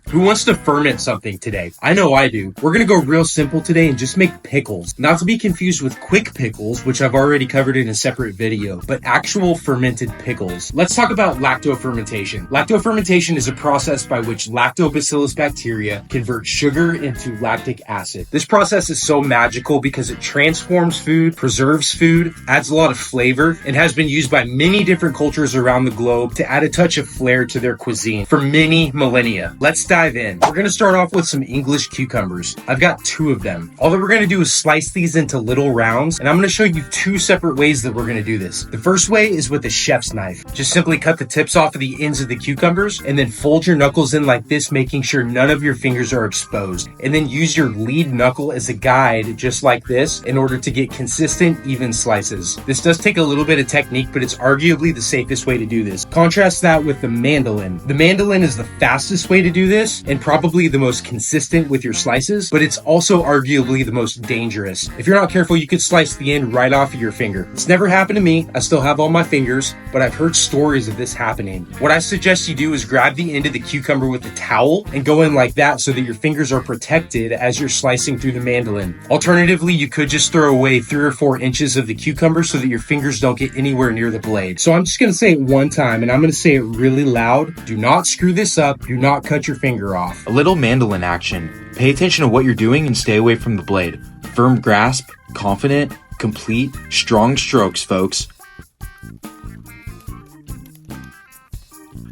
Who wants to ferment something today? I know I do. We're gonna go real simple today and just make pickles. Not to be confused with quick pickles, which I've already covered in a separate video, but actual fermented pickles. Let's talk about lactofermentation. Lactofermentation is a process by which lactobacillus bacteria convert sugar into lactic acid. This process is so magical because it transforms food, preserves food, adds a lot of flavor, and has been used by many different cultures around the globe to add a touch of flair to their cuisine for many millennia. Let's dive in. We're gonna start off with some English cucumbers. I've got 2 of them. All that we're gonna do is slice these into little rounds, and I'm gonna show you 2 separate ways that we're gonna do this. The first way is with a chef's knife. Just simply cut the tips off of the ends of the cucumbers, and then fold your knuckles in like this, making sure none of your fingers are exposed. And then use your lead knuckle as a guide, just like this, in order to get consistent, even slices. This does take a little bit of technique, but it's arguably the safest way to do this. Contrast that with the mandolin. The mandolin is the fastest way to do this, and probably the most consistent with your slices, but it's also arguably the most dangerous. If you're not careful, you could slice the end right off of your finger. It's never happened to me. I still have all my fingers, but I've heard stories of this happening. What I suggest you do is grab the end of the cucumber with a towel and go in like that so that your fingers are protected as you're slicing through the mandolin. Alternatively, you could just throw away 3 or 4 inches of the cucumber so that your fingers don't get anywhere near the blade. So I'm just going to say it one time, and I'm going to say it really loud. Do not screw this up. Do not cut your finger off. A little mandolin action. Pay attention to what you're doing and stay away from the blade. Firm grasp, confident, complete, strong strokes, folks.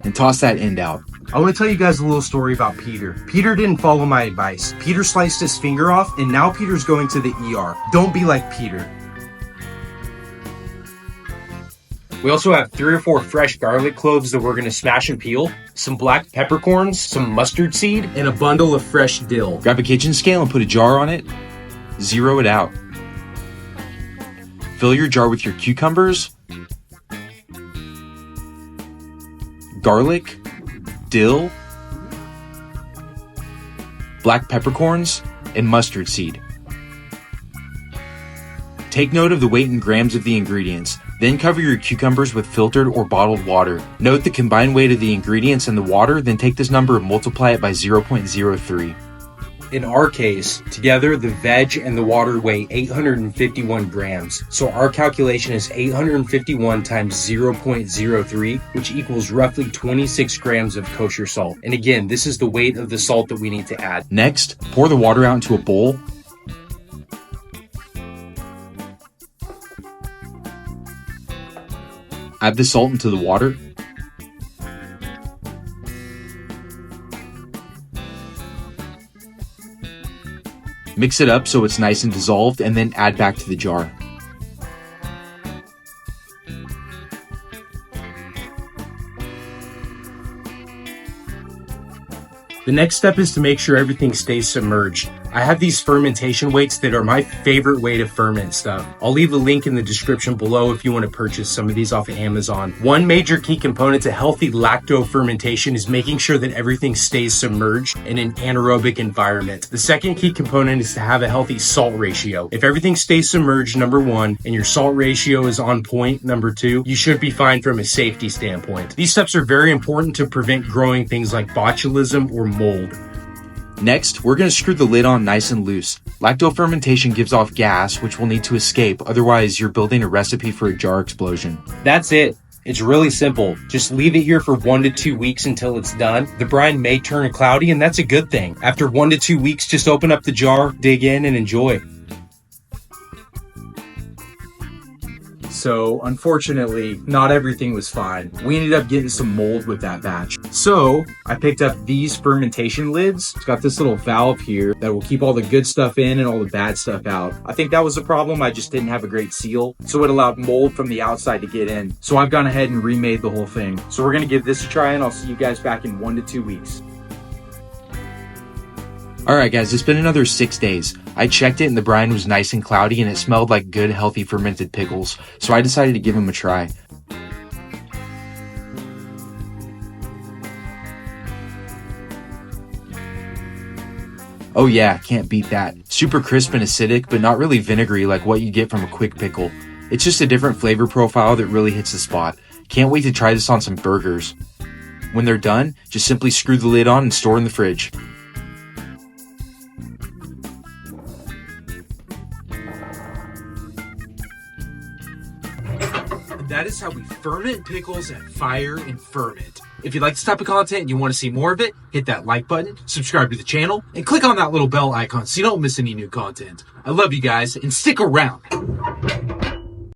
And toss that end out. I want to tell you guys a little story about Peter. Peter didn't follow my advice. Peter sliced his finger off, and now Peter's going to the ER. Don't be like Peter. We also have 3 or 4 fresh garlic cloves that we're going to smash and peel, some black peppercorns, some mustard seed, and a bundle of fresh dill. Grab a kitchen scale and put a jar on it. Zero it out. Fill your jar with your cucumbers, garlic, dill, black peppercorns, and mustard seed. Take note of the weight in grams of the ingredients. Then cover your cucumbers with filtered or bottled water. Note the combined weight of the ingredients and the water, then take this number and multiply it by 0.03. In our case, together the veg and the water weigh 851 grams. So our calculation is 851 times 0.03, which equals roughly 26 grams of kosher salt. And again, this is the weight of the salt that we need to add. Next, pour the water out into a bowl. Add the salt into the water. Mix it up so it's nice and dissolved, and then add back to the jar. The next step is to make sure everything stays submerged. I have these fermentation weights that are my favorite way to ferment stuff. I'll leave a link in the description below if you want to purchase some of these off of Amazon. One major key component to healthy lactofermentation is making sure that everything stays submerged in an anaerobic environment. The second key component is to have a healthy salt ratio. If everything stays submerged, number 1, and your salt ratio is on point, number 2, you should be fine from a safety standpoint. These steps are very important to prevent growing things like botulism or mold. Next, we're going to screw the lid on nice and loose. Lactofermentation gives off gas, which will need to escape, otherwise you're building a recipe for a jar explosion. That's it. It's really simple. Just leave it here for 1 to 2 weeks until it's done. The brine may turn cloudy, and that's a good thing. After 1 to 2 weeks, just open up the jar, dig in, and enjoy. So, unfortunately, not everything was fine. We ended up getting some mold with that batch. So, I picked up these fermentation lids. It's got this little valve here that will keep all the good stuff in and all the bad stuff out. I think that was the problem. I just didn't have a great seal, so it allowed mold from the outside to get in. So I've gone ahead and remade the whole thing. So we're gonna give this a try, and I'll see you guys back in 1 to 2 weeks. Alright guys, it's been another 6 days. I checked it and the brine was nice and cloudy and it smelled like good, healthy fermented pickles, so I decided to give them a try. Oh yeah, can't beat that. Super crisp and acidic, but not really vinegary like what you get from a quick pickle. It's just a different flavor profile that really hits the spot. Can't wait to try this on some burgers. When they're done, just simply screw the lid on and store in the fridge. That is how we ferment pickles at Fire and Ferment. If you like this type of content and you want to see more of it, hit that like button, subscribe to the channel, and click on that little bell icon so you don't miss any new content. I love you guys, and stick around.